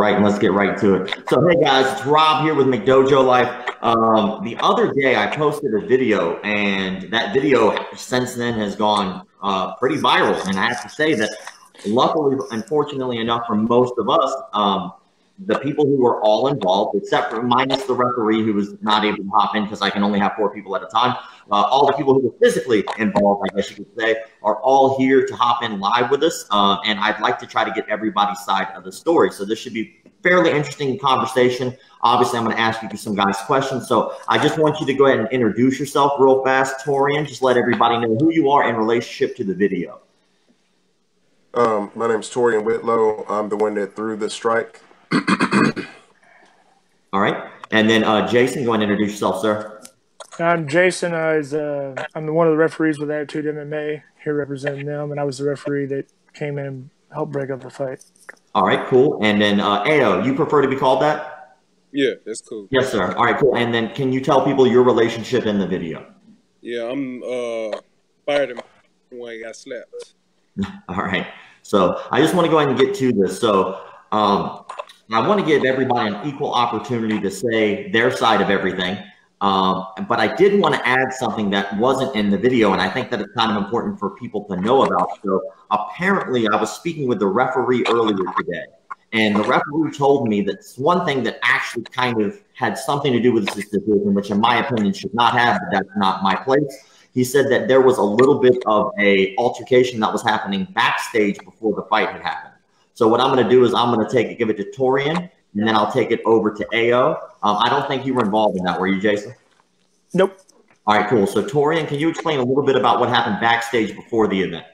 right, and let's get right to it. So, hey guys, it's Rob here with McDojoLife. The other day I posted a video, and that video since then has gone pretty viral. And I have to say that luckily, unfortunately enough for most of us, the people who were all involved, except for minus the referee who was not able to hop in because I can only have 4 people at a time, all the people who were physically involved, I guess you could say, are all here to hop in live with us. And I'd like to try to get everybody's side of the story. So this should be fairly interesting conversation. Obviously, I'm going to ask you some guys questions. So I just want you to go ahead and introduce yourself real fast, Torian. Just let everybody know who you are in relationship to the video. My name's Torian Whitlow. I'm the one that threw the strike. All right. And then Jason, go ahead and introduce yourself, sir. I'm Jason. I'm one of the referees with Attitude MMA, here representing them, and I was the referee that came in and helped break up the fight. All right, cool. And then Ao, you prefer to be called that? Yeah, that's cool. Yes, sir. All right, cool. And then can you tell people your relationship in the video? Yeah, I'm fired him when I got slapped. All right. So I just want to go ahead and get to this. So I want to give everybody an equal opportunity to say their side of everything. But I did want to add something that wasn't in the video, and I think that it's kind of important for people to know about. So apparently I was speaking with the referee earlier today, and the referee told me that one thing that actually kind of had something to do with this decision, which in my opinion should not have, but that's not my place. He said that there was a little bit of a altercation that was happening backstage before the fight had happened. So what I'm going to do is I'm going to give it to Torian, and then I'll take it over to Ao. I don't think you were involved in that, were you, Jason? Nope. All right, cool. So Torian, can you explain a little bit about what happened backstage before the event?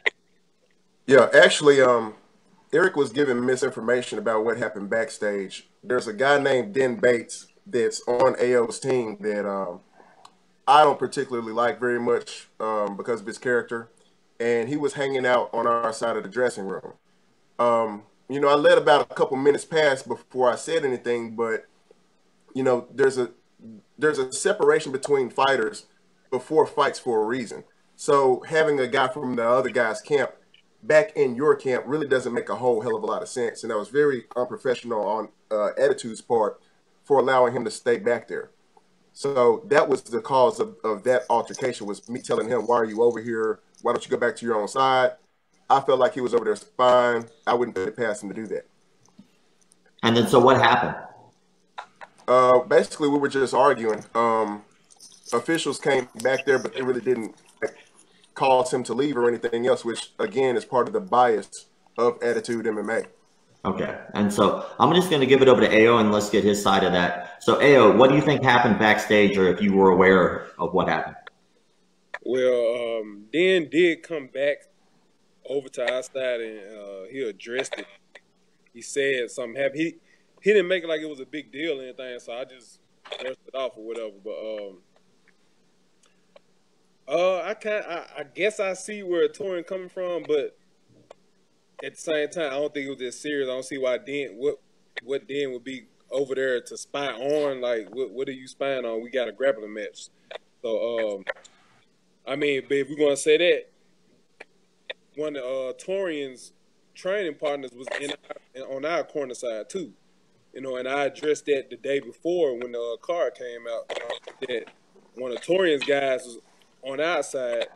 Yeah, actually, Eric was giving misinformation about what happened backstage. There's a guy named Den Bates that's on Ao's team that I don't particularly like very much because of his character, and he was hanging out on our side of the dressing room. You know, I let about a couple minutes pass before I said anything, but you know, there's a separation between fighters before fights for a reason. So having a guy from the other guy's camp back in your camp really doesn't make a whole hell of a lot of sense. And that was very unprofessional on Attitude's part for allowing him to stay back there. So that was the cause of that altercation, was me telling him, why are you over here? Why don't you go back to your own side? I felt like he was over there fine. I wouldn't put it past him to do that. And then so what happened? Basically, we were just arguing. Officials came back there, but they really didn't cause him to leave or anything else, which, again, is part of the bias of Attitude MMA. Okay. And so I'm just going to give it over to Ao, and let's get his side of that. So, Ao, what do you think happened backstage, or if you were aware of what happened? Well, Dan did come back over to our side, and he addressed it. He said something happened. He didn't make it like it was a big deal or anything, so I just brushed it off or whatever. But I guess I see where Torian coming from, but at the same time, I don't think it was this serious. I don't see why what Dan would be over there to spy on. Like, what are you spying on? We got a grappling match. So, I mean, but if we're gonna say that, one of Torian's training partners was on our corner side too, you know, and I addressed that the day before when the card came out, that one of Torian's guys was on our side,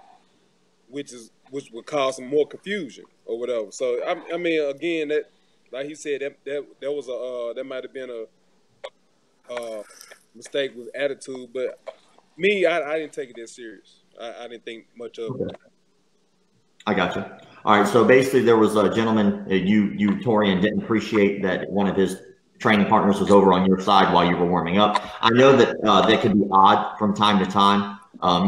which would cause some more confusion or whatever. So I mean, again, that, like he said, that was that might have been a mistake with Attitude, but me, I didn't take it that serious. I didn't think much of it. I got you. All right. So basically there was a gentleman, you Torian, didn't appreciate that one of his training partners was over on your side while you were warming up. I know that that could be odd from time to time.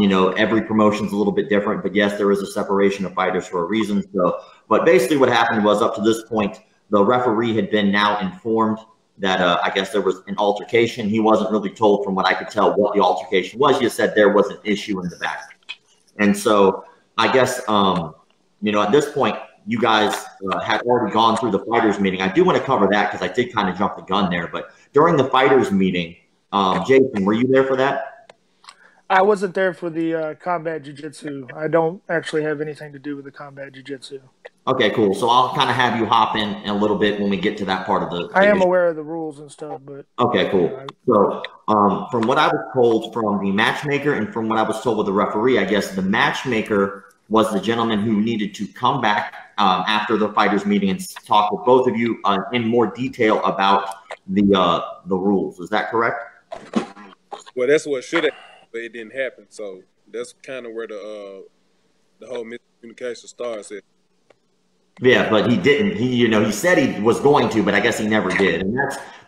You know, every promotion's a little bit different, but yes, there is a separation of fighters for a reason. So, but basically what happened was, up to this point, the referee had been now informed that I guess there was an altercation. He wasn't really told, from what I could tell, what the altercation was. He just said there was an issue in the back. And so I guess, you know, at this point, you guys had already gone through the fighters meeting. I do want to cover that because I did kind of jump the gun there. But during the fighters meeting, Jason, were you there for that? I wasn't there for the Combat Jiu-Jitsu. I don't actually have anything to do with the Combat Jiu-Jitsu. Okay, cool. So I'll kind of have you hop in a little bit when we get to that part of I am issue. aware of the rules and stuff, but Okay, cool. So from what I was told from the matchmaker and from what I was told with the referee, I guess the matchmaker was the gentleman who needed to come back after the fighters meeting and talk with both of you in more detail about the rules. Is that correct? Well, that's what should have, but it didn't happen. So that's kind of where the whole miscommunication starts at. Yeah, but he didn't. He said he was going to, but I guess he never did. And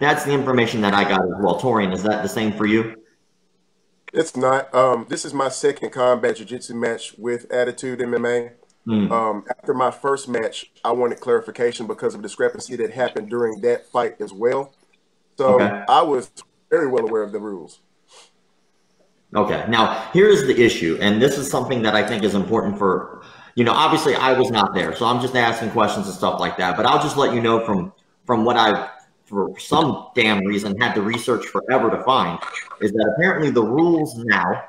that's the information that I got as well. Torian, is that the same for you? It's not. This is my second combat jiu-jitsu match with Attitude MMA. After my first match, I wanted clarification because of a discrepancy that happened during that fight as well. So Okay. I was very well aware of the rules. Okay. Now, here's the issue, and this is something that I think is important for, obviously I was not there, so I'm just asking questions and stuff like that. But I'll just let you know from what I, for some damn reason, had to research forever to find, is that apparently the rules now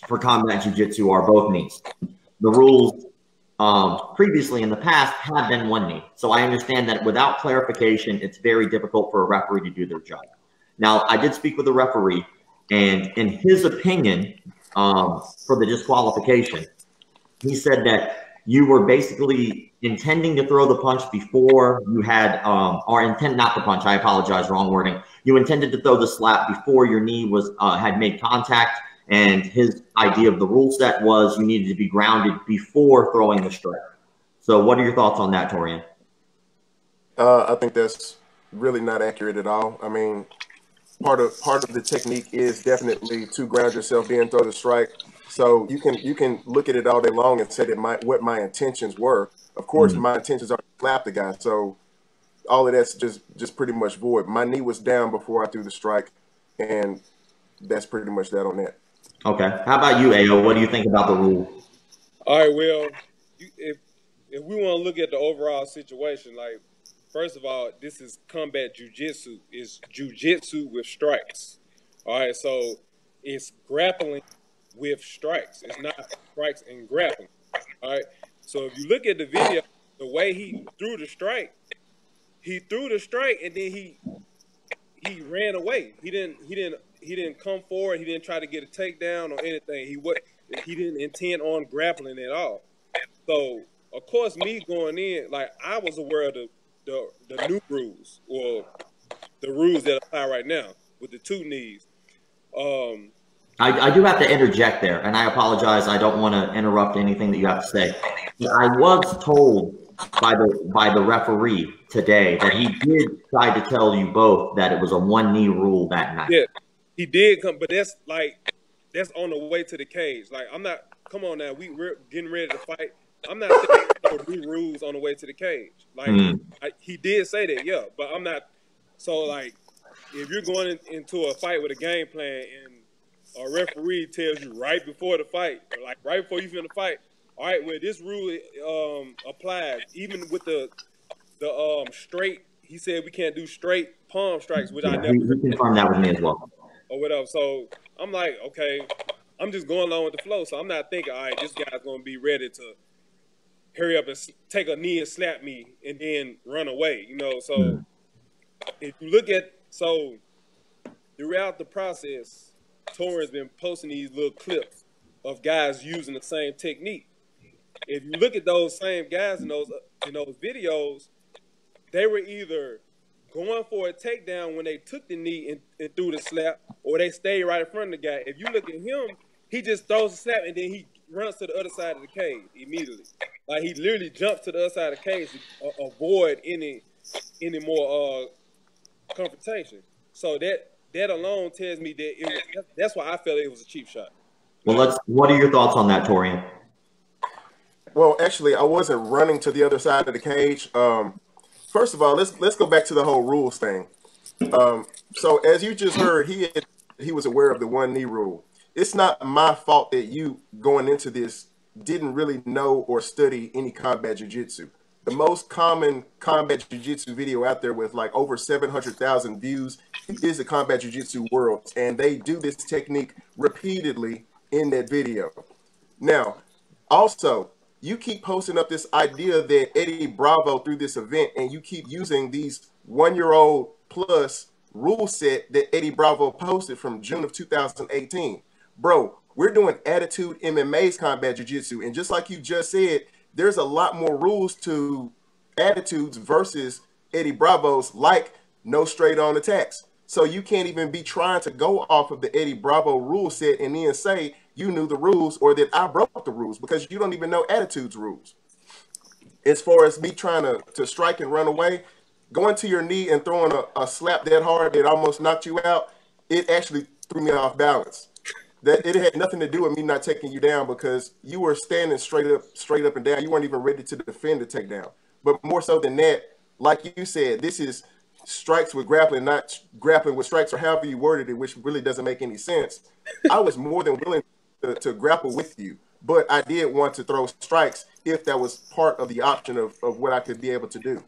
for combat jiu-jitsu are both knees. The rules previously in the past had been one knee. So I understand that without clarification, it's very difficult for a referee to do their job. Now, I did speak with the referee, and in his opinion, for the disqualification, he said that you were basically intending to throw the punch before you had, or intent not to punch. I apologize, wrong wording. You intended to throw the slap before your knee was had made contact. And his idea of the rule set was you needed to be grounded before throwing the strike. So what are your thoughts on that, Torian? I think that's really not accurate at all. I mean, part of the technique is definitely to ground yourself in, throw the strike. So you can look at it all day long and say that what my intentions were. Of course, my intentions are to slap the guy. So all of that's just pretty much void. My knee was down before I threw the strike, and that's pretty much that on that. Okay. How about you, Ayo? What do you think about the rule? All right. Well, if we want to look at the overall situation, like first of all, this is combat jiu-jitsu. It's jiu-jitsu with strikes. All right. So it's grappling with strikes. It's not strikes and grappling. All right. So if you look at the video, the way he threw the strike and then he ran away. He didn't come forward. He didn't try to get a takedown or anything. He didn't intend on grappling at all. So of course, me going in, like I was aware of the new rules or the rules that apply right now with the two knees. I do have to interject there, and I apologize. I don't want to interrupt anything that you have to say. I was told by the referee today that he did try to tell you both that it was a one knee rule that night. Yeah, he did come, but that's on the way to the cage. Like I'm not. Come on now, we're getting ready to fight. I'm not saying new rules on the way to the cage. Like he did say that, yeah, but I'm not. So like, if you're going into a fight with a game plan and a referee tells you right before the fight, or like right before you finna fight, all right, well this rule applies even with the straight. He said we can't do straight palm strikes, which I never. He confirmed that with me as well. Or whatever. So I'm like, okay, I'm just going along with the flow. So I'm not thinking, all right, this guy's gonna be ready to hurry up and take a knee and slap me and then run away, So if you look at, throughout the process, Torian's been posting these little clips of guys using the same technique. If you look at those same guys in those videos, they were either going for a takedown when they took the knee and threw the slap, or they stayed right in front of the guy. If you look at him, he just throws a slap and then he runs to the other side of the cage immediately. Like he literally jumps to the other side of the cage to avoid any more confrontation. So that alone tells me that that's why I felt it was a cheap shot. Well, what are your thoughts on that, Torian? Well, actually, I wasn't running to the other side of the cage. First of all, let's go back to the whole rules thing. So as you just heard, he was aware of the one knee rule. It's not my fault that you going into this didn't really know or study any combat jiu-jitsu. The most common combat jiu-jitsu video out there with like over 700,000 views is the Combat Jiu-Jitsu World, and they do this technique repeatedly in that video. Now, also, you keep posting up this idea that Eddie Bravo threw this event, and you keep using these 1-year-old plus rule set that Eddie Bravo posted from June of 2018. Bro, we're doing Attitude MMA's Combat Jiu-Jitsu, and just like you just said, there's a lot more rules to Attitudes versus Eddie Bravo's, like no straight on attacks. So you can't even be trying to go off of the Eddie Bravo rule set and then say you knew the rules or that I broke the rules, because you don't even know Attitude's rules. As far as me trying to strike and run away, going to your knee and throwing a slap that hard that almost knocked you out, it actually threw me off balance. That it had nothing to do with me not taking you down, because you were standing straight up and down. You weren't even ready to defend the takedown. But more so than that, like you said, this is strikes with grappling, not grappling with strikes, or however you worded it, which really doesn't make any sense. I was more than willing to grapple with you, but I did want to throw strikes if that was part of the option of what I could be able to do.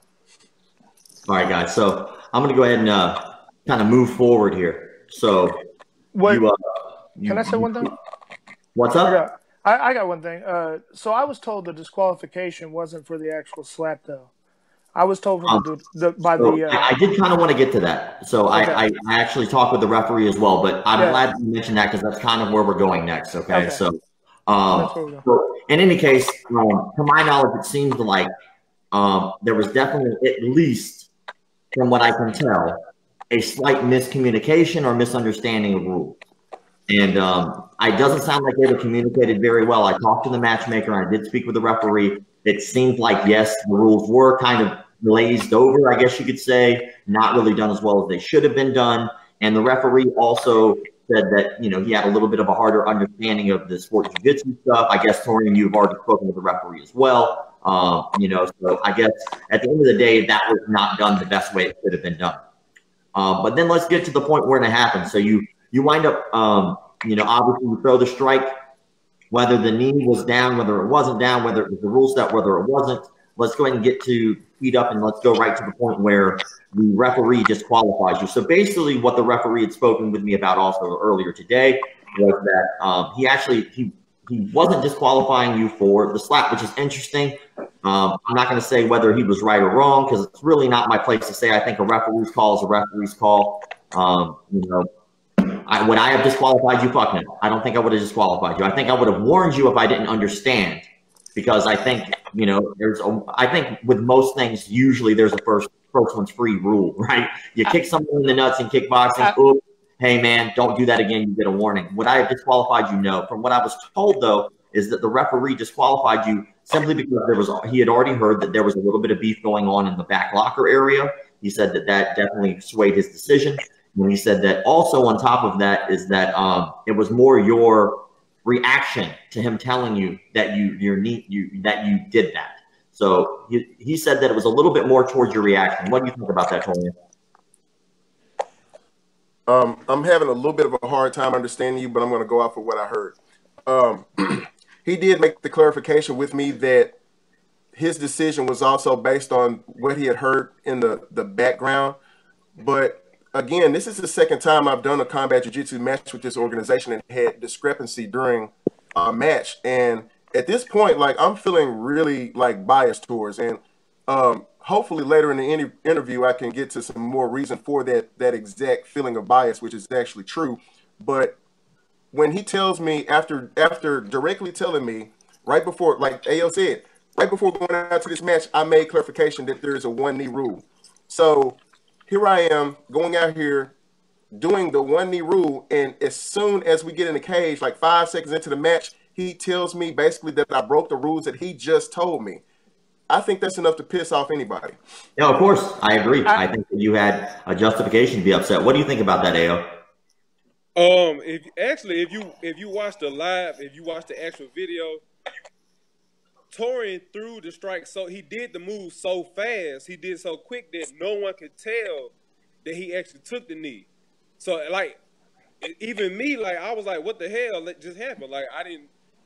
All right, guys. So I'm going to go ahead and kind of move forward here. So What? Can I say one thing? What's up? I got one thing. So I was told the disqualification wasn't for the actual slap, though. I was told I did kind of want to get to that. So okay. I actually talked with the referee as well, but I'm glad you mentioned that, because that's kind of where we're going next. Okay. So, so in any case, to my knowledge, it seems like there was definitely, at least from what I can tell, a slight miscommunication or misunderstanding of rules. And it doesn't sound like they were communicated very well. I talked to the matchmaker, and I did speak with the referee. It seemed like, yes, the rules were kind of glazed over, I guess you could say, not really done as well as they should have been done. And the referee also said that, you know, he had a little bit of a harder understanding of the sport jiu-jitsu stuff. I guess, Torian, you've already spoken with the referee as well. You know, so I guess at the end of the day, that was not done the best way it could have been done. But then let's get to the point where it happened. So you wind up, you know, obviously you throw the strike, whether the knee was down, whether it wasn't down, whether it was the rule set, whether it wasn't. Let's go ahead and get to feet up, and let's go right to the point where the referee disqualifies you. So basically what the referee had spoken with me about also earlier today was that he wasn't disqualifying you for the slap, which is interesting. I'm not going to say whether he was right or wrong, because it's really not my place to say. I think a referee's call is a referee's call. You know, would I have disqualified you? Fuck no. I don't think I would have disqualified you. I think I would have warned you if I didn't understand, because I think, you know, I think with most things, usually there's a first one's free rule, right? You kick someone in the nuts in kickboxing. Oops, hey man, don't do that again. You get a warning. Would I have disqualified you? No. From what I was told, though, is that the referee disqualified you simply because he had already heard that there was a little bit of beef going on in the back locker area. He said that definitely swayed his decision. And he said that also on top of that is that it was more your reaction to him telling you that you did that. So he said that it was a little bit more towards your reaction. What do you think about that, Tony? I'm having a little bit of a hard time understanding you, but I'm going to go off of what I heard. He did make the clarification with me that his decision was also based on what he had heard in the background. But again, this is the second time I've done a combat jiu-jitsu match with this organization and had discrepancy during a match. And at this point, like, I'm feeling really like biased towards, and hopefully later in the interview, I can get to some more reason for that exact feeling of bias, which is actually true. But when he tells me after directly telling me right before, like Ayo said, right before going out to this match, I made clarification that there is a one knee rule. So here I am going out here doing the one knee rule, and as soon as we get in the cage, like 5 seconds into the match, he tells me basically that I broke the rules that he just told me. I think that's enough to piss off anybody. Yeah, of course. I agree. I think that you had a justification to be upset. What do you think about that, Ayo? If you watch the live, if you watch the actual video, Torian threw the strike, so he did the move so fast, he did so quick that no one could tell that he actually took the knee. So like, even me, like, I was like, what the hell just happened? Like,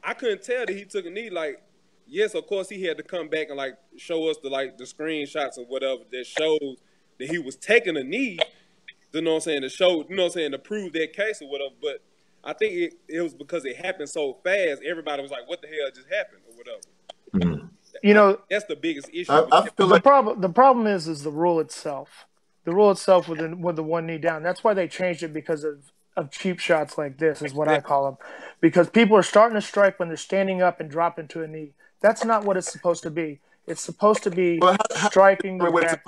I couldn't tell that he took a knee. Like, yes, of course he had to come back and like show us the screenshots or whatever that shows that he was taking a knee. You know what I'm saying? To show, you know what I'm saying, to prove that case or whatever. But I think it was because it happened so fast. Everybody was like, what the hell just happened or whatever. Mm. You know, that's the biggest issue. I feel like the problem is the rule itself. The rule itself with the one knee down. That's why they changed it, because of cheap shots like this is what I call them. Because people are starting to strike when they're standing up and drop into a knee. That's not what it's supposed to be. It's supposed to be striking the back.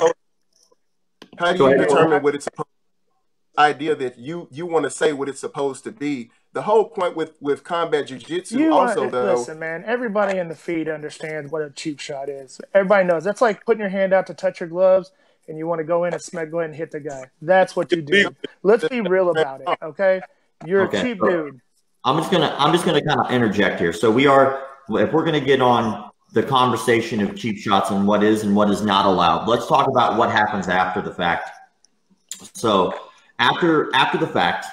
How do you determine what it's supposed to be? Idea that you want to say what it's supposed to be. The whole point with combat jiu-jitsu also, though. Listen, man, everybody in the feed understands what a cheap shot is. Everybody knows. That's like putting your hand out to touch your gloves, and you want to go in and go ahead and hit the guy. That's what you do. Let's be real about it, okay? You're a cheap dude. I'm just gonna kind of interject here. So if we're gonna get on the conversation of cheap shots and what is not allowed, let's talk about what happens after the fact. So after the fact,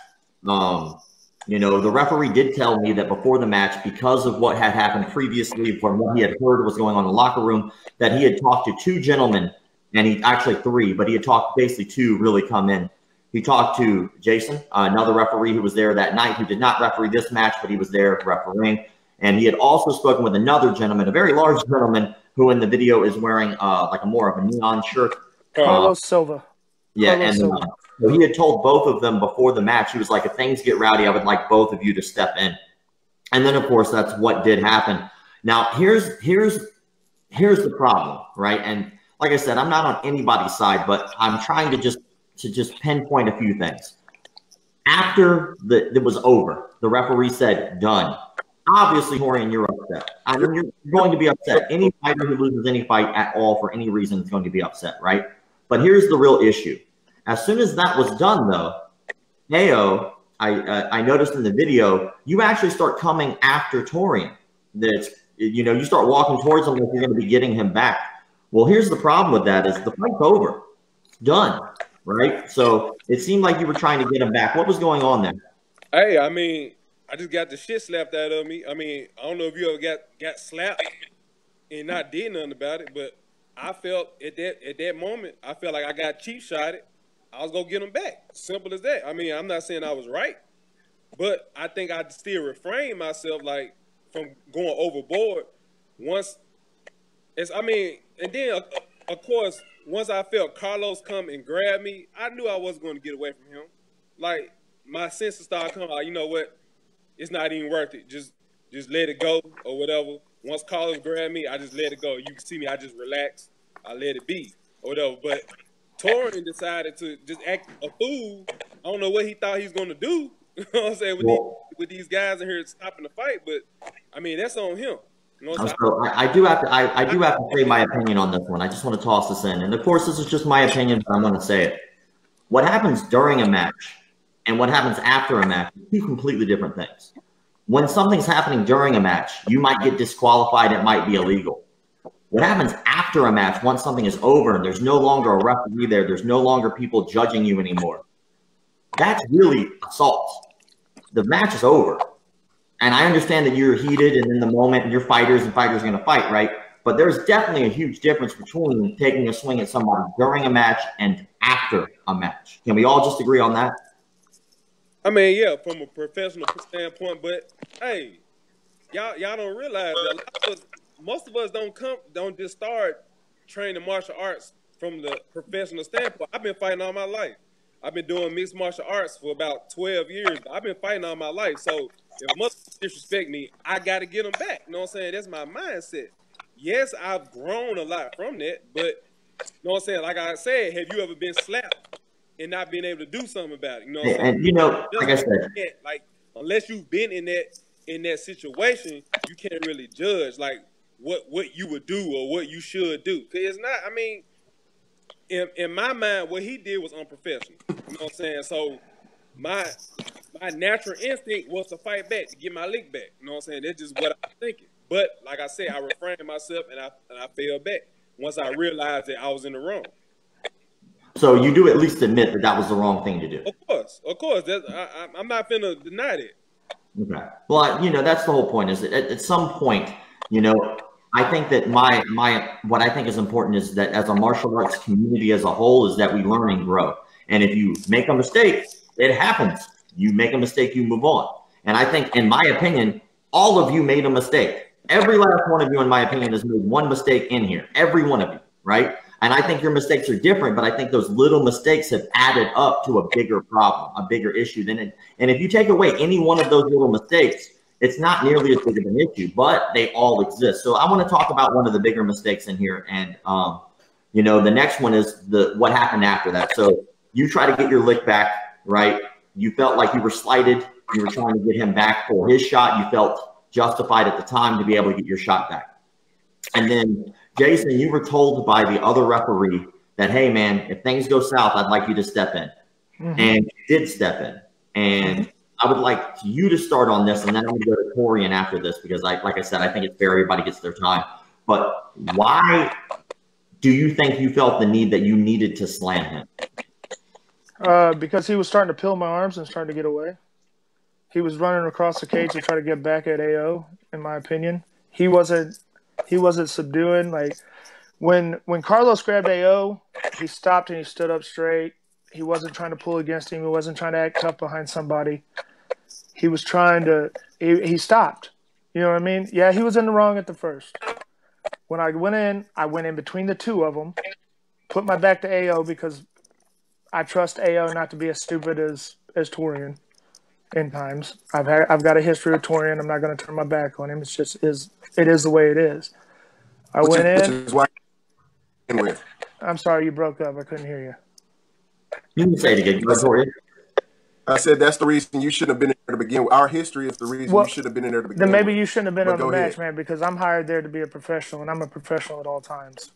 you know, the referee did tell me that before the match, because of what had happened previously, from what he had heard was going on in the locker room, that he had talked to two gentlemen, and he actually three, but he had talked basically two really come in. He talked to Jason, another referee who was there that night, who did not referee this match, but he was there refereeing. And he had also spoken with another gentleman, a very large gentleman, who in the video is wearing like more of a neon shirt. Carlos Silva. Yeah, and so he had told both of them before the match, he was like, if things get rowdy, I would like both of you to step in. And then, of course, that's what did happen. Now, here's the problem, right? And like I said, I'm not on anybody's side, but I'm trying to just pinpoint a few things. After it was over, the referee said, done. Obviously, Torian, you're upset. I mean, you're going to be upset. Any fighter who loses any fight at all for any reason is going to be upset, right? But here's the real issue. As soon as that was done, though, Nao, I noticed in the video, you actually start coming after Torian. You know, you start walking towards him like you're going to be getting him back. Well, here's the problem with that is the fight's over. It's done, right? So it seemed like you were trying to get him back. What was going on there? Hey, I mean, I just got the shit slapped out of me. I mean, I don't know if you ever got slapped and not did nothing about it, but I felt at that moment, I felt like I got cheap shotted. I was gonna get him back. Simple as that. I mean, I'm not saying I was right, but I think I still refrained myself like from going overboard. And then of course, once I felt Carlos come and grab me, I knew I wasn't going to get away from him. Like my senses started coming out. You know what? It's not even worth it. Just let it go or whatever. Once Carlos grabbed me, I just let it go. You can see me. I just relaxed. I let it be or whatever. But Torian decided to just act a fool. I don't know what he thought he was going to do. You know what I'm saying? With these guys in here stopping the fight. But, I mean, that's on him. You know what I'm saying? So I do have to say my opinion on this one. I just want to toss this in. And, of course, this is just my opinion, but I'm going to say it. What happens during a match and what happens after a match are two completely different things. When something's happening during a match, you might get disqualified. It might be illegal. What happens after a match, once something is over and there's no longer a referee there, there's no longer people judging you anymore, that's really assault. The match is over. And I understand that you're heated and in the moment your fighters are going to fight, right? But there's definitely a huge difference between taking a swing at somebody during a match and after a match. Can we all just agree on that? I mean, yeah, from a professional standpoint, but hey, y'all don't realize that most of us don't just start training martial arts from the professional standpoint. I've been fighting all my life. I've been doing mixed martial arts for about 12 years. I've been fighting all my life. So if most disrespect me, I got to get them back. You know what I'm saying? That's my mindset. Yes, I've grown a lot from that, but you know what I'm saying? Like I said, have you ever been slapped and not being able to do something about it? You know what I'm saying? And you know, like I said, like unless you've been in that situation, you can't really judge like what you would do or what you should do. Cause it's not. I mean, in my mind, what he did was unprofessional. You know what I'm saying? So my natural instinct was to fight back to get my lick back. You know what I'm saying? That's just what I'm thinking. But like I said, I refrained myself and I fell back once I realized that I was in the wrong. So you do at least admit that that was the wrong thing to do. Of course. I'm not finna deny that. Okay. Well, you know, that's the whole point. Is that at some point, you know, I think that what I think is important is that as a martial arts community as a whole is that we learn and grow. And if you make a mistake, it happens. You make a mistake, you move on. And I think, in my opinion, all of you made a mistake. Every last one of you, in my opinion, has made one mistake in here. Every one of you, right? And I think your mistakes are different, but I think those little mistakes have added up to a bigger problem, a bigger issue than it. And if you take away any one of those little mistakes, it's not nearly as big of an issue, but they all exist. So I want to talk about one of the bigger mistakes in here. And, you know, the next one is what happened after that. So you try to get your lick back, right? You felt like you were slighted. You were trying to get him back for his shot. You felt justified at the time to be able to get your shot back. And then, Jason, you were told by the other referee that, hey, man, if things go south, I'd like you to step in. And you did step in. And I would like you to start on this, and then I'm going to go to Torian after this because, like I said, I think it's fair. Everybody gets their time. But why do you think you felt the need that you needed to slam him? Because he was starting to peel my arms and starting to get away. He was running across the cage to try to get back at AO, in my opinion. He wasn't subduing. Like when Carlos grabbed AO, he stopped and he stood up straight. He wasn't trying to pull against him. He wasn't trying to act tough behind somebody. He was trying to he stopped. You know what I mean? Yeah, he was in the wrong at the first. When I went in between the two of them, put my back to AO because I trust AO not to be as stupid as Torian. In times, I've got a history with Torian. I'm not going to turn my back on him. It's just it is the way it is. I went in. I'm sorry, you broke up. I couldn't hear you. You can say it again. Torian. I said that's the reason you shouldn't have been there to begin with. Our history is the reason you should have been in there to begin with. Then maybe you shouldn't have been on the match, man, because I'm hired there to be a professional, and I'm a professional at all times.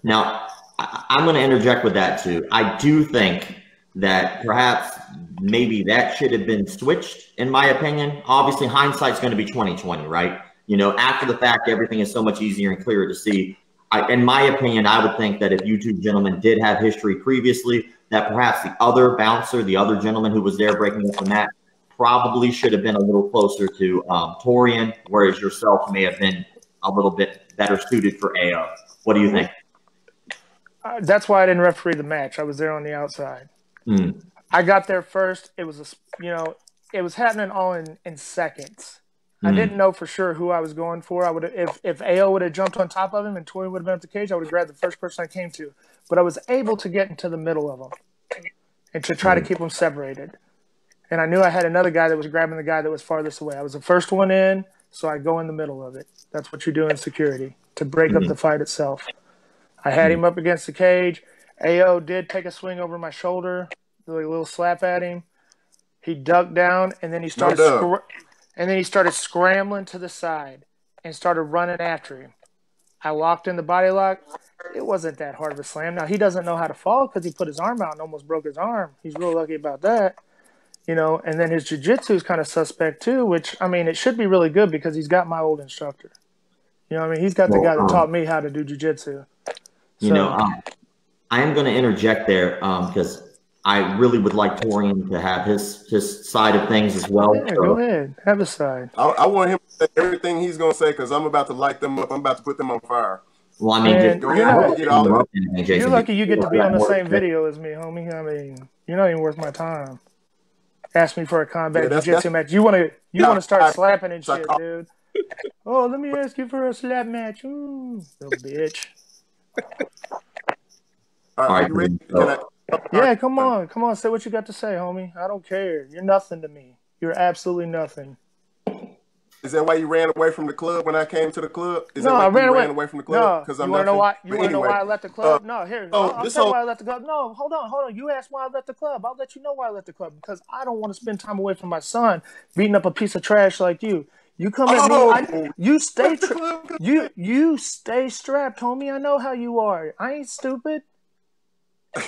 Now, I'm going to interject with that too. I do think that perhaps maybe that should have been switched, in my opinion. Obviously, hindsight's going to be 20/20, right? You know, after the fact, everything is so much easier and clearer to see. In my opinion, I would think that if you two gentlemen did have history previously, that perhaps the other bouncer, the other gentleman who was there breaking up the mat, probably should have been a little closer to Torian, whereas yourself may have been a little bit better suited for AO. What do you think? That's why I didn't referee the match. I was there on the outside. I got there first. It was it was happening all in seconds. I didn't know for sure who I was going for. I would if AO would have jumped on top of him and Torian would have been at the cage, I would have grabbed the first person I came to. But I was able to get into the middle of them and to try to keep them separated. And I knew I had another guy that was grabbing the guy that was farthest away. I was the first one in, so I go in the middle of it. That's what you do in security to break up the fight itself. I had him up against the cage. AO did take a swing over my shoulder, a little slap at him. He ducked down, and then he started scrambling to the side and started running after him. I locked in the body lock. It wasn't that hard of a slam. Now, he doesn't know how to fall because he put his arm out and almost broke his arm. He's real lucky about that. You know, and then his jiu-jitsu is kind of suspect too, which, I mean, it should be really good because he's got my old instructor. You know what I mean? He's got the guy that taught me how to do jiu-jitsu. You know, I am going to interject there because I really would like Torian to have his side of things as well. Yeah, go ahead. Have a side. I want him to say everything he's going to say because I'm about to light them up. I'm about to put them on fire. Well, I mean, you're lucky you get to be on the same video as me, homie. I mean, you're not even worth my time. Ask me for a combat jiu-jitsu match. You want to start slapping and shit, dude. Oh, let me ask you for a slap match. Ooh, little bitch. All right, you ready? Yeah, come on. Say what you got to say, homie. I don't care. You're nothing to me. You're absolutely nothing. Is that why you ran away from the club when I came to the club? I ran away from the club. No, you want to know why? You want to know why I left the club? No, here. I'll tell you why I left the club. No, hold on. You asked why I left the club. I'll let you know why I left the club because I don't want to spend time away from my son beating up a piece of trash like you. You come at me. You stay you stay strapped, homie. I know how you are. I ain't stupid. All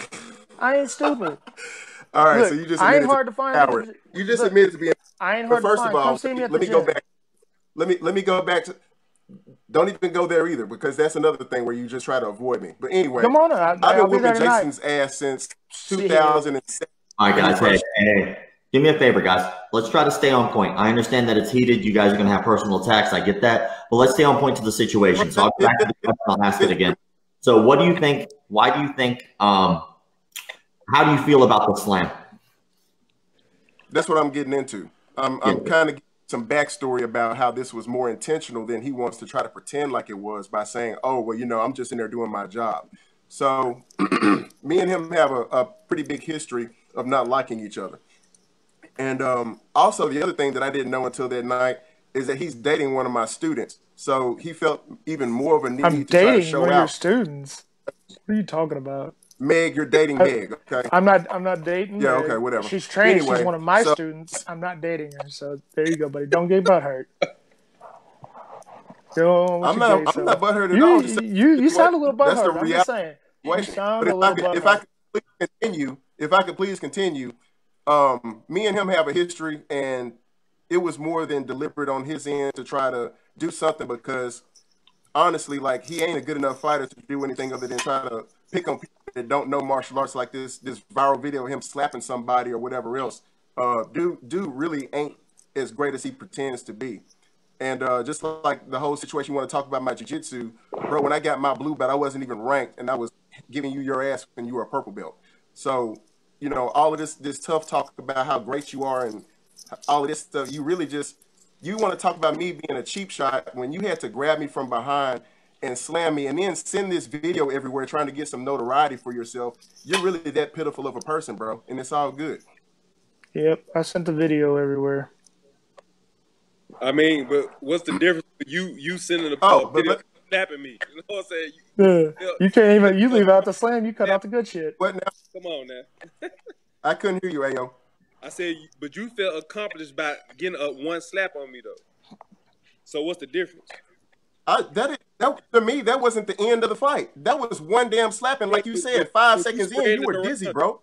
right, look, so you just I ain't hard to find. You just admitted to being. I ain't hard to find. Come see me at the gym. Go back. Let me go back to. Don't even go there either because that's another thing where you just try to avoid me. But anyway, come on. I've been whipping Jason's ass since 2007. All right, guys. Hey, do me a favor, guys. Let's try to stay on point. I understand that it's heated. You guys are going to have personal attacks. I get that. But let's stay on point to the situation. So I'll go back to the question. I'll ask it again. So what do you think? Why do you think? How do you feel about the slam? That's what I'm getting into. I'm kind of getting some backstory about how this was more intentional than he wants to try to pretend like it was by saying, oh, well, you know, I'm just in there doing my job. So me and him have a pretty big history of not liking each other. And also the other thing that I didn't know until that night is that he's dating one of my students. So he felt even more of a need to try to show one out. of your students. What are you talking about? Meg, you're dating Meg, okay? I'm not dating. Yeah, okay, whatever. She's trained. Anyway, she's one of my students. I'm not dating her. So there you go, buddy. Don't get butthurt. I'm not butthurt at all. You sound a little butthurt. That's the I'm just saying. But if I could please continue, me and him have a history, and it was more than deliberate on his end to try to do something, because honestly, like, he ain't a good enough fighter to do anything other than try to pick on people that don't know martial arts, like this viral video of him slapping somebody or whatever else. Dude really ain't as great as he pretends to be. And just like the whole situation, you want to talk about my jiu-jitsu, bro, when I got my blue belt, I wasn't even ranked, and I was giving you your ass when you were a purple belt. So, you know, all of this tough talk about how great you are and all of this stuff, you really just, you want to talk about me being a cheap shot when you had to grab me from behind and slam me and then send this video everywhere trying to get some notoriety for yourself. You're really that pitiful of a person, bro, and it's all good. Yep, I sent the video everywhere. I mean, but what's the difference with you sending a video snapping me? You know what I'm saying? You can't even, you leave out the slam, you cut out the good shit. What now? Come on now. I couldn't hear you, Ayo. I said, but you felt accomplished by getting one slap on me, though. So what's the difference? That to me, that wasn't the end of the fight. That was one damn slapping, like you said. 5 seconds in, you were dizzy, bro.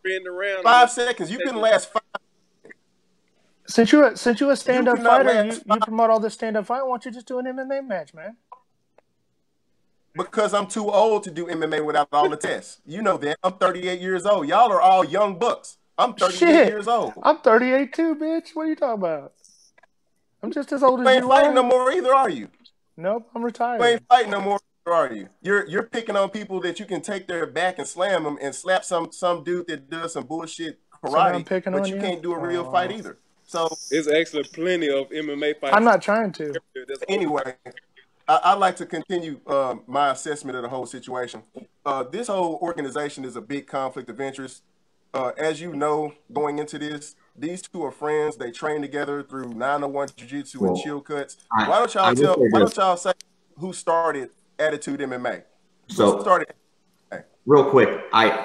5 seconds. You couldn't last 5. Since you're a stand-up fighter, you promote all this stand-up fight, why don't you just do an MMA match, man? Because I'm too old to do MMA without all the tests. You know that. I'm 38 years old. Y'all are all young bucks. I'm 38 years old. I'm 38 too, bitch. What are you talking about? I'm just as old as you are. You ain't fighting no more either, are you? Nope, I'm retired. You ain't fighting no more either, are you? You're picking on people that you can take their back and slam them and slap some dude that does some bullshit karate, but you can't do a real fight either. So there's actually plenty of MMA fights. I'm not trying to. Anyway, I'd like to continue my assessment of the whole situation. This whole organization is a big conflict of interest. As you know, going into this, these two are friends. They train together through 901 Jiu-Jitsu and Chill Cuts. Why don't y'all say who started Attitude MMA? So, real quick, I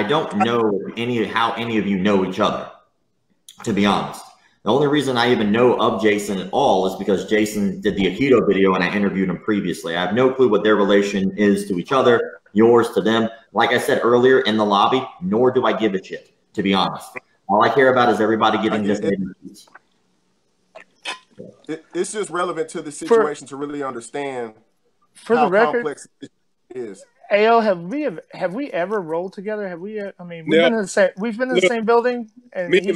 don't know how any of you know each other, to be honest. The only reason I even know of Jason at all is because Jason did the Aikido video and I interviewed him previously. I have no clue what their relation is to each other, yours to them. Like I said earlier in the lobby, nor do I give a shit, to be honest. All I care about is everybody getting this. It's just relevant to the situation to really understand for how the record, complex it is. Ayo, have we ever rolled together? Have we? I mean, we've been in the same building. And me and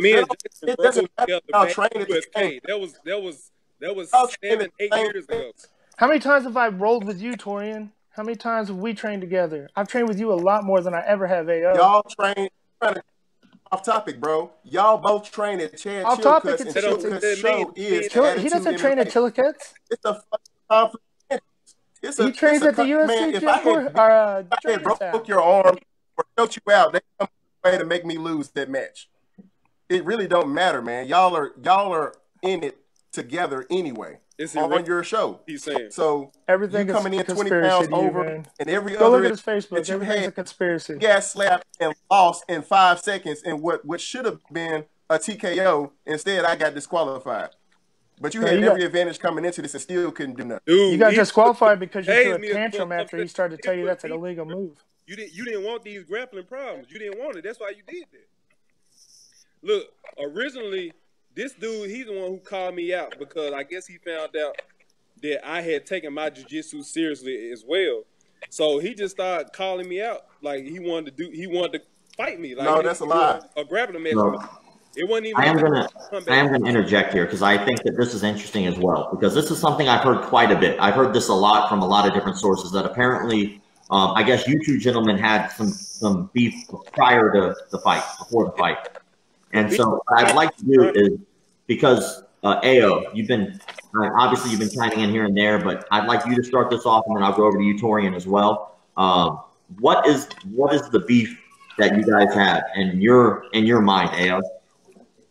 it doesn't matter. That was 7-8 years ago. How many times have I rolled with you, Torian? How many times have we trained together? I've trained with you a lot more than I ever have, Ayo. Y'all train off topic, bro. Y'all both train at Chad off topic. He doesn't train at Chillicotts. It's a conflict. He trains at the UFC. Man, if I had broke your arm or choked you out, they come way to make me lose that match. It really don't matter, man. Y'all are in it together anyway. It's on your show. He's saying so. Everything you coming in 20 pounds over, man. And every Go other look at his Facebook. that you had a conspiracy. Gas slapped and lost in 5 seconds, and what should have been a TKO. Instead, I got disqualified. But you had every advantage coming into this and still couldn't do nothing. Dude, you got disqualified because you threw a tantrum after he started to tell you that's an illegal move. You didn't want these grappling problems. You didn't want it. That's why you did that. Look, originally, this dude, he's the one who called me out because I guess he found out that I had taken my jiu-jitsu seriously as well. So he just started calling me out. Like he wanted to fight me. Like, no, that's a lie. A grappling match. No. It wasn't even. I am gonna interject here because I think that this is interesting as well, because this is something I've heard quite a bit. I've heard this a lot from a lot of different sources that apparently, I guess you two gentlemen had some beef prior to the fight, before the fight. And so what I'd like to do is, because Ao, you've been obviously you've been chiming in here and there, but I'd like you to start this off, and then I'll go over to you, Torian, as well. What is the beef that you guys have in your mind, Ao?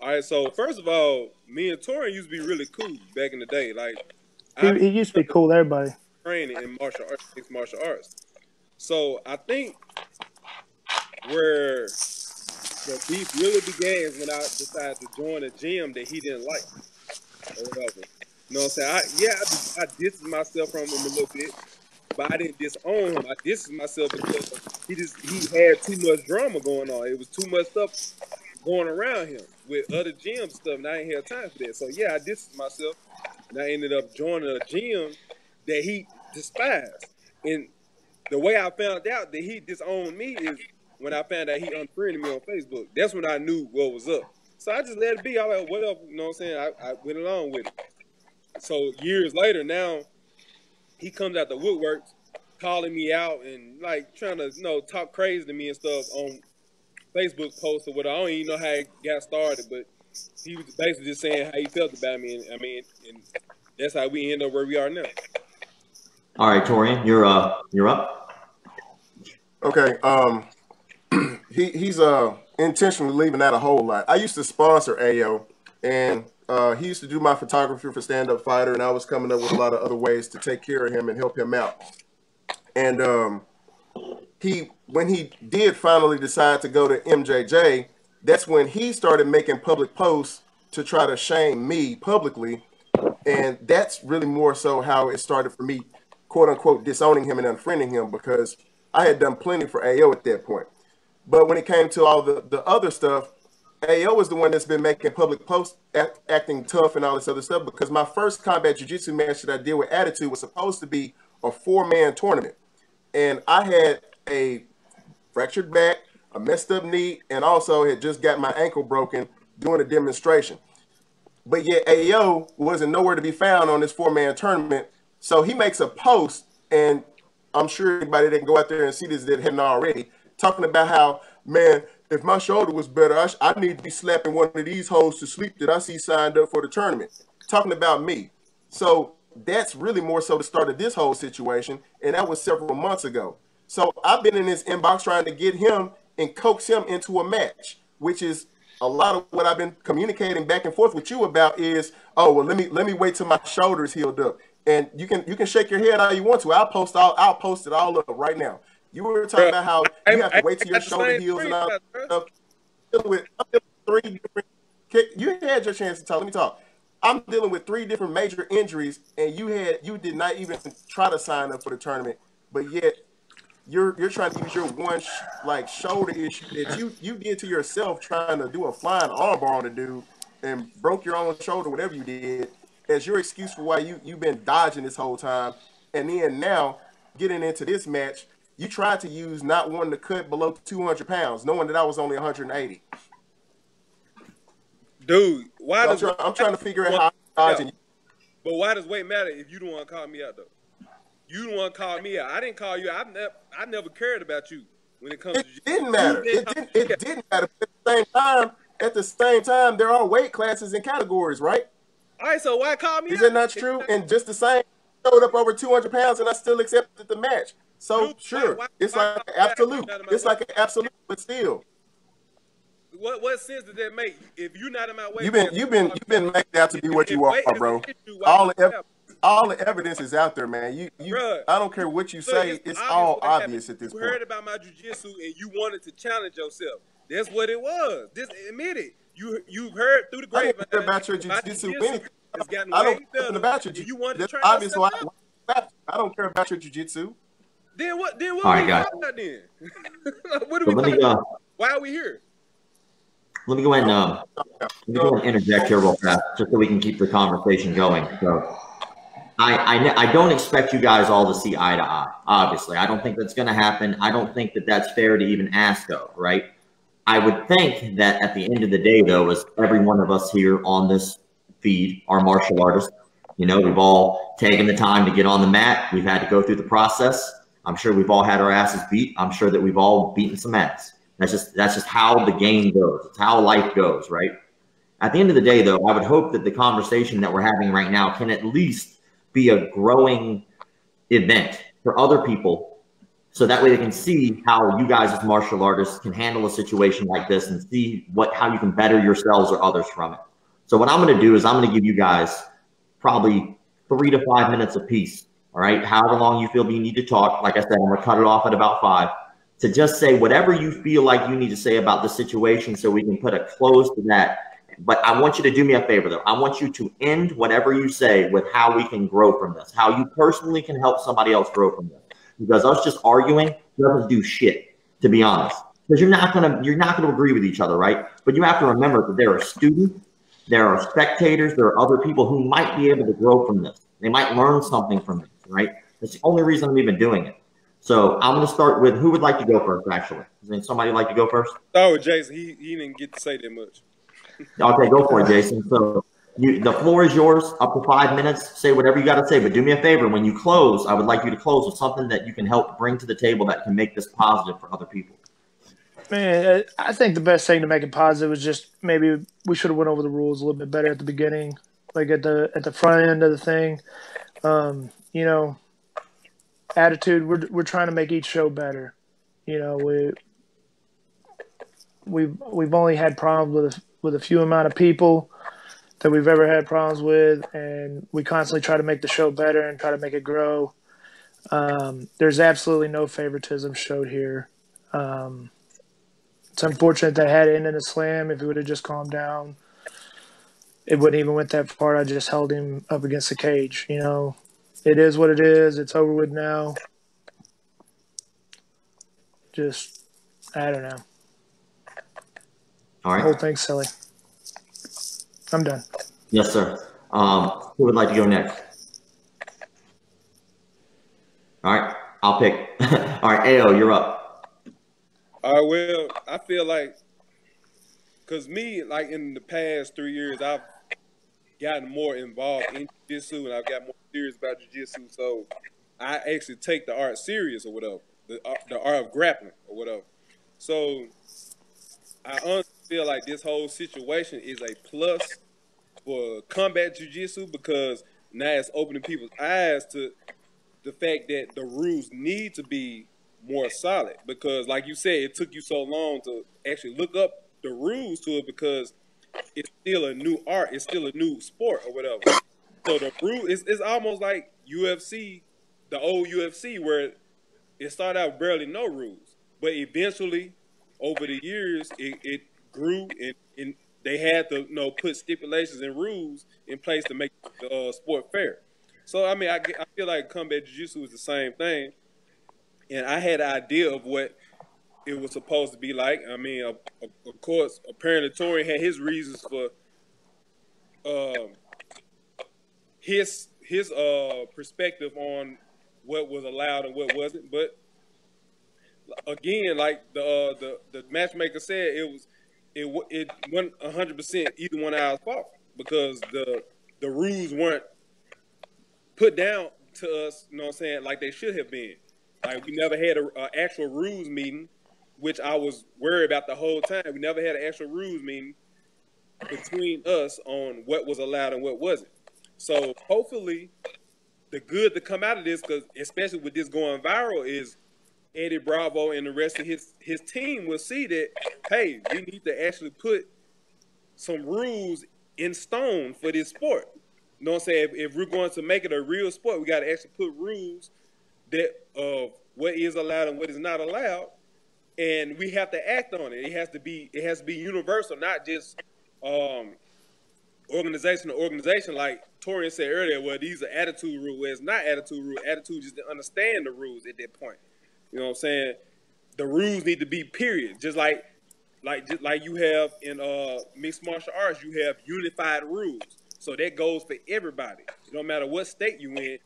All right, so first of all, me and Torian used to be really cool back in the day. Like He used to be cool with everybody. Training in martial arts, mixed martial arts. So I think where the beef really began is when I decided to join a gym that he didn't like or whatever. You know what I'm saying? I distanced myself from him a little bit, but I didn't disown him. I distanced myself because he had too much drama going on. It was too much stuff going around him with other gym stuff, and I didn't have time for that. So yeah, I distanced myself, and I ended up joining a gym that he despised. And the way I found out that he disowned me is when I found out he unfriended me on Facebook. That's when I knew what was up. So I just let it be. I was like, whatever, you know what I'm saying? I went along with it. So years later, now he comes out the woodworks, calling me out and like trying to, talk crazy to me and stuff on Facebook posts or whatever. I don't even know how it got started, but he was basically just saying how he felt about me. And and that's how we end up where we are now. All right, Torian, you're up. Okay. He's intentionally leaving out a whole lot. I used to sponsor AO, and he used to do my photography for Stand Up Fighter, and I was coming up with a lot of other ways to take care of him and help him out. And when he did finally decide to go to MJJ, that's when he started making public posts to try to shame me publicly, and that's really more so how it started for me, quote unquote, disowning him and unfriending him, because I had done plenty for AO at that point. But when it came to all the other stuff, AO was the one that's been making public posts, acting tough and all this other stuff, because my first Combat Jiu-Jitsu match that I did with Attitude was supposed to be a 4-man tournament. And I had a fractured back, a messed up knee, and also had just got my ankle broken doing a demonstration. But yet AO wasn't nowhere to be found on this 4-man tournament. So he makes a post, and I'm sure anybody that can go out there and see this that hadn't already, talking about how, man, if my shoulder was better, I need to be slapping one of these hoes to sleep that I see signed up for the tournament. Talking about me. So that's really more so the start of this whole situation, and that was several months ago. So I've been in his inbox trying to get him and coax him into a match, which is a lot of what I've been communicating back and forth with you about is, oh, well, let me wait till my shoulder's healed up. And you can shake your head all you want to. I'll post it all up right now. You were talking about how you have to wait till your shoulder heals and all that stuff. I'm dealing with 3 different. You had your chance to talk. Let me talk. I'm dealing with 3 different major injuries, and you did not even try to sign up for the tournament, but yet you're trying to use your one shoulder issue that you did to yourself, trying to do a flying armbar on the dude and broke your own shoulder, whatever you did, as your excuse for why you've been dodging this whole time. And then now getting into this match, you tried to use not wanting to cut below 200 pounds, knowing that I was only 180. Dude, I'm trying to figure out how I'm dodging. But why does weight matter if you don't want to call me out, though? You don't want to call me out. I didn't call you out. I never cared about you when it comes to jiu-jitsu. Didn't matter. It didn't matter. But at the same time, there are weight classes and categories, right? All right, so why call me out? Is that not true? And just the same, showed up over 200 pounds, and I still accepted the match. So dude, sure, it's like an absolute. It's like an absolute, but still. What sense does that make? If you're not in my way, you've been made out to be what you are, bro. All the evidence is out there, man. Bruh, I don't care what you say. It's all obvious at this point. You heard about my jiu-jitsu and you wanted to challenge yourself. That's what it was. Just admit it. You heard through the grapevine. I don't care about your jiu-jitsu. I don't care about your jiu-jitsu. You wanted to train yourself. I don't care about your jiu-jitsu. Then what all right, guys. Then? What are we talking about? Why are we here? Let me go ahead and interject here real fast, just so we can keep the conversation going. So, I don't expect you guys all to see eye to eye. Obviously, I don't think that's going to happen. I don't think that that's fair to even ask of, right? I would think that at the end of the day, though, as every one of us here on this feed are martial artists. You know, we've all taken the time to get on the mat. We've had to go through the process. I'm sure we've all had our asses beat. I'm sure that we've all beaten some ass. That's just how the game goes. It's how life goes, right? At the end of the day, though, I would hope that the conversation that we're having right now can at least be a growing event for other people, so that way they can see how you guys as martial artists can handle a situation like this and see how you can better yourselves or others from it. So what I'm going to do is I'm going to give you guys probably 3 to 5 minutes apiece. All right. However long you feel you need to talk. Like I said, I'm going to cut it off at about 5 to just say whatever you feel like you need to say about the situation so we can put a close to that. But I want you to do me a favor, though. I want you to end whatever you say with how we can grow from this, how you personally can help somebody else grow from this. Because us just arguing doesn't do shit, to be honest. Because you're not gonna agree with each other, right? But you have to remember that there are students, there are spectators, there are other people who might be able to grow from this. They might learn something from this, right? That's the only reason we've been doing it. So I'm going to start with who would like to go first, actually. Does somebody like to go first? Oh, Jason, he didn't get to say that much. Okay, go for it, Jason. So the floor is yours, up to 5 minutes. Say whatever you got to say, but do me a favor. When you close, I would like you to close with something that you can help bring to the table that can make this positive for other people. Man, I think the best thing to make it positive is just maybe we should have went over the rules a little bit better at the beginning, like at the front end of the thing. You know, attitude. We're trying to make each show better. You know, we've only had problems with a few amount of people that we've ever had problems with, and we constantly try to make the show better and try to make it grow. There's absolutely no favoritism showed here. It's unfortunate that had it ended in a slam. If he would have just calmed down, it wouldn't even went that far. I just held him up against the cage. You know, it is what it is. It's over with now. Just, I don't know. All right. The whole thing's silly. I'm done. Yes, sir. Who would like to go next? All right, I'll pick. All right, AO, you're up. Well, I feel like, because me, like in the past 3 years, I've gotten more involved in jiu-jitsu and I've got more serious about jiu-jitsu. So I actually take the art serious or whatever, the art of grappling or whatever. So I honestly feel like this whole situation is a plus for combat jiu-jitsu because now it's opening people's eyes to the fact that the rules need to be more solid because, like you said, it took you so long to actually look up the rules to it because it's still a new art, it's still a new sport or whatever. So the rule is almost like UFC, the old UFC, where it started out barely no rules, but eventually over the years it grew and they had to put stipulations and rules in place to make the sport fair. So I mean, I feel like combat jiu-jitsu is the same thing. And I had an idea of what it was supposed to be like. I mean, of course, apparently Torian had his reasons for his perspective on what was allowed and what wasn't. But again, like the matchmaker said, it wasn't 100% either one of our fault because the rules weren't put down to us. You know what I'm saying? Like they should have been. Like we never had an actual rules meeting, which I was worried about the whole time. We never had an actual rules meeting between us on what was allowed and what wasn't. So hopefully the good to come out of this, because especially with this going viral, is Eddie Bravo and the rest of his team will see that, hey, we need to actually put some rules in stone for this sport. You know what I'm saying? If we're going to make it a real sport, we got to actually put rules that of what is allowed and what is not allowed, and we have to act on it. It has to be universal, not just organization to organization. Like Torian said earlier, well, these are attitude rules. Well, it's not attitude rules. Attitude is to understand the rules at that point. You know what I'm saying? The rules need to be period. Just like you have in mixed martial arts, you have unified rules. So that goes for everybody. It don't matter what state you in.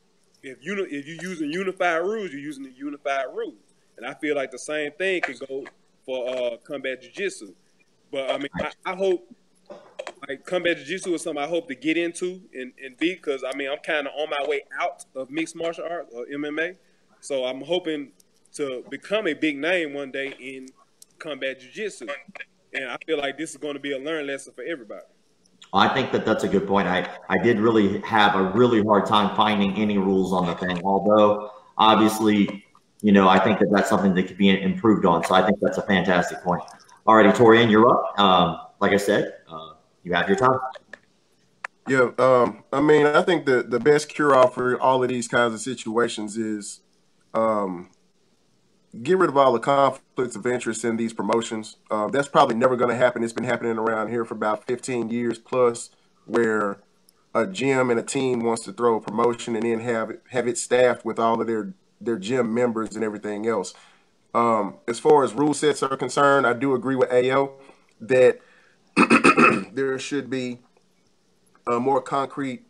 If you're using unified rules, you're using the unified rules. And I feel like the same thing can go for combat jiu-jitsu. But I mean, I hope like combat jiu-jitsu is something I hope to get into and be, because I mean I'm kind of on my way out of mixed martial arts or MMA. So I'm hoping to become a big name one day in combat jiu-jitsu. And I feel like this is going to be a learning lesson for everybody. I think that that's a good point. I did really have a really hard time finding any rules on the thing, although obviously, you know, I think that that's something that could be improved on. So I think that's a fantastic point. Alrighty, Torian, you're up. Like I said, you have your time. Yeah, I mean, I think the best cure-all for all of these kinds of situations is get rid of all the conflicts of interest in these promotions. That's probably never going to happen. It's been happening around here for about 15 years plus, where a gym and a team wants to throw a promotion and then have it staffed with all of their gym members and everything else. As far as rule sets are concerned, I do agree with AO that there should be a more concrete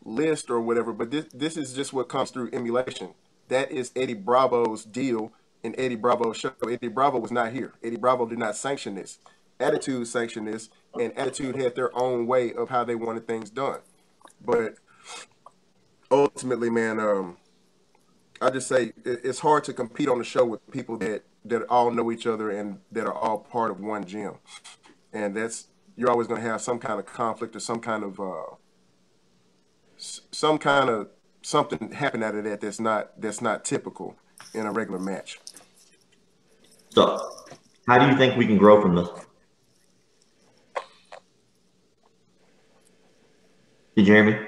list or whatever, but this is just what comes through emulation. That is Eddie Bravo's deal in Eddie Bravo's show. Eddie Bravo was not here. Eddie Bravo did not sanction this. Attitude sanctioned this, and Attitude had their own way of how they wanted things done. But ultimately, man, I just say it's hard to compete on the show with people that all know each other and that are all part of one gym. And you're always going to have some kind of conflict or some kind of something happen out of that that's not typical in a regular match. So, how do you think we can grow from this? Did you hear me?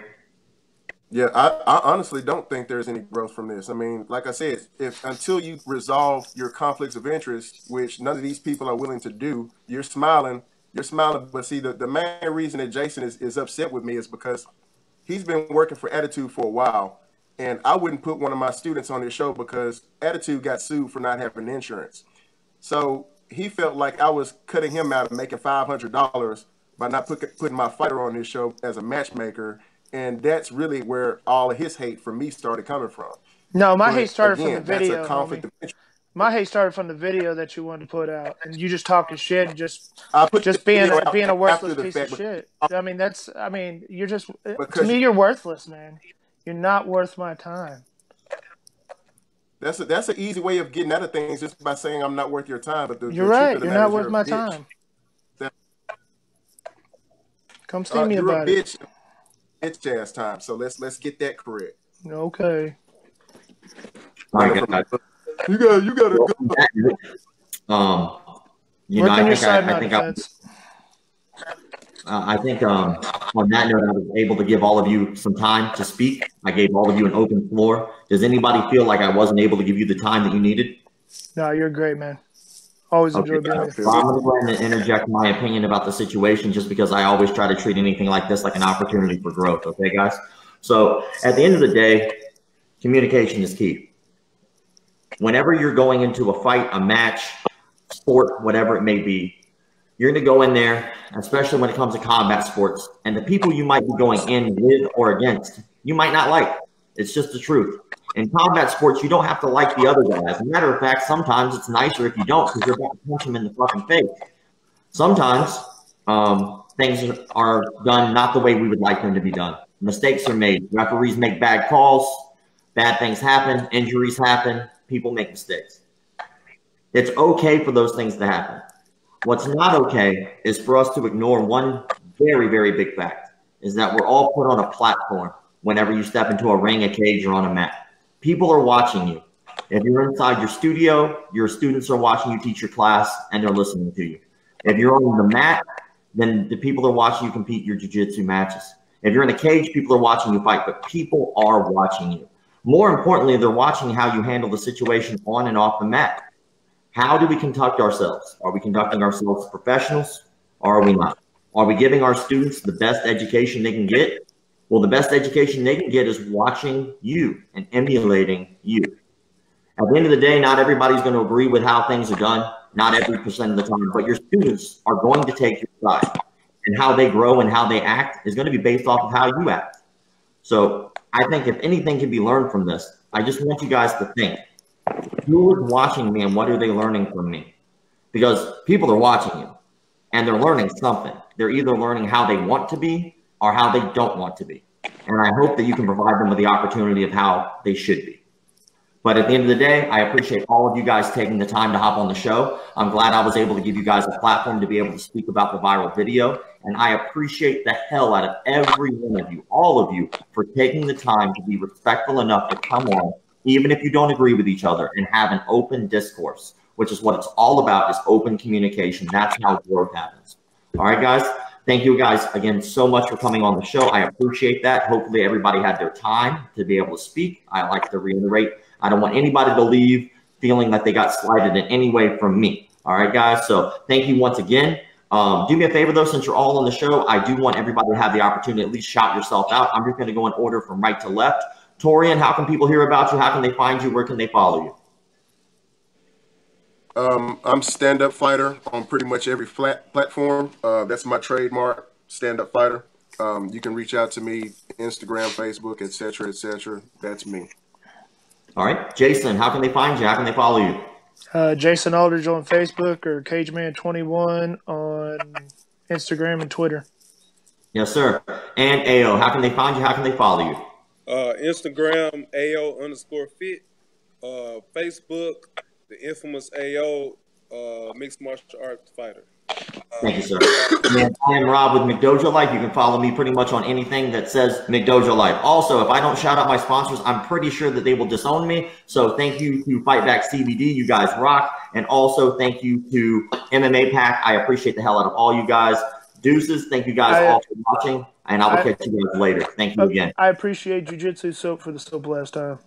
Yeah, I honestly don't think there's any growth from this. I mean, like I said, until you resolve your conflicts of interest, which none of these people are willing to do, you're smiling. But see, the main reason that Jason is upset with me is because he's been working for Attitude for a while, and I wouldn't put one of my students on his show because Attitude got sued for not having insurance. So he felt like I was cutting him out of making $500 by not putting my fighter on his show as a matchmaker. And that's really where all of his hate for me started coming from. No, my hate started from the video. That's a conflict of interest. My hate started from the video that you wanted to put out, and you just talking shit, and just being a worthless piece of shit. I mean, you're just to me, you're worthless, man. You're not worth my time. That's an easy way of getting out of things just by saying I'm not worth your time. But you're right. You're not worth my time. Come see me about it. It's jazz time, so let's get that correct. Okay. All right, guys. You gotta go. I think on that note, I was able to give all of you some time to speak. I gave all of you an open floor. Does anybody feel like I wasn't able to give you the time that you needed? No, you're great, man. Always enjoy being here. So I'm going to go ahead and interject my opinion about the situation just because I always try to treat anything like this like an opportunity for growth. Okay, guys? So at the end of the day, communication is key. Whenever you're going into a fight, a match, sport, whatever it may be, you're going to go in there, especially when it comes to combat sports, and the people you might be going in with or against, you might not like. It's just the truth. In combat sports, you don't have to like the other guy. As a matter of fact, sometimes it's nicer if you don't because you're about to punch him in the fucking face. Sometimes things are done not the way we would like them to be done. Mistakes are made. Referees make bad calls. Bad things happen. Injuries happen. People make mistakes. It's okay for those things to happen. What's not okay is for us to ignore one very, very big fact, is that we're all put on a platform whenever you step into a ring, a cage, or on a mat. People are watching you. If you're inside your studio, your students are watching you teach your class, and they're listening to you. If you're on the mat, then the people are watching you compete your jiu-jitsu matches. If you're in a cage, people are watching you fight, but people are watching you. More importantly, they're watching how you handle the situation on and off the mat. How do we conduct ourselves? Are we conducting ourselves as professionals, or are we not? Are we giving our students the best education they can get? Well, the best education they can get is watching you and emulating you. At the end of the day, not everybody's going to agree with how things are done, not every percent of the time, but your students are going to take your side. And how they grow and how they act is going to be based off of how you act. So I think if anything can be learned from this, I just want you guys to think, who is watching me and what are they learning from me? Because people are watching you and they're learning something. They're either learning how they want to be or how they don't want to be. And I hope that you can provide them with the opportunity of how they should be. But at the end of the day, I appreciate all of you guys taking the time to hop on the show. I'm glad I was able to give you guys a platform to be able to speak about the viral video. And I appreciate the hell out of every one of you, all of you, for taking the time to be respectful enough to come on, even if you don't agree with each other, and have an open discourse, which is what it's all about, is open communication. That's how growth happens. All right, guys. Thank you guys again so much for coming on the show. I appreciate that. Hopefully everybody had their time to be able to speak. I like to reiterate, I don't want anybody to leave feeling like they got slighted in any way from me. All right, guys. So thank you once again. Do me a favor, though, since you're all on the show, I do want everybody to have the opportunity to at least shout yourself out. I'm just going to go in order from right to left. Torian, how can people hear about you? How can they find you? Where can they follow you? I'm stand-up fighter on pretty much every platform. That's my trademark, stand-up fighter. You can reach out to me, Instagram, Facebook, etc., etc. That's me. All right. Jason, how can they find you? How can they follow you? Jason Aldridge on Facebook or Cageman21 on Instagram and Twitter. Yes, sir. And AO, how can they find you? How can they follow you? Instagram, AO_fit. Facebook, the infamous AO, mixed martial arts fighter. Thank you, sir. And I am Rob with McDojoLife. You can follow me pretty much on anything that says McDojoLife. Also, if I don't shout out my sponsors, I'm pretty sure that they will disown me. So thank you to Fight Back CBD. You guys rock. And also thank you to MMA Pack. I appreciate the hell out of all you guys. Deuces. Thank you guys all for watching. And I will catch you guys later. Thank you again. I appreciate Jiu-Jitsu soap for the soap last time.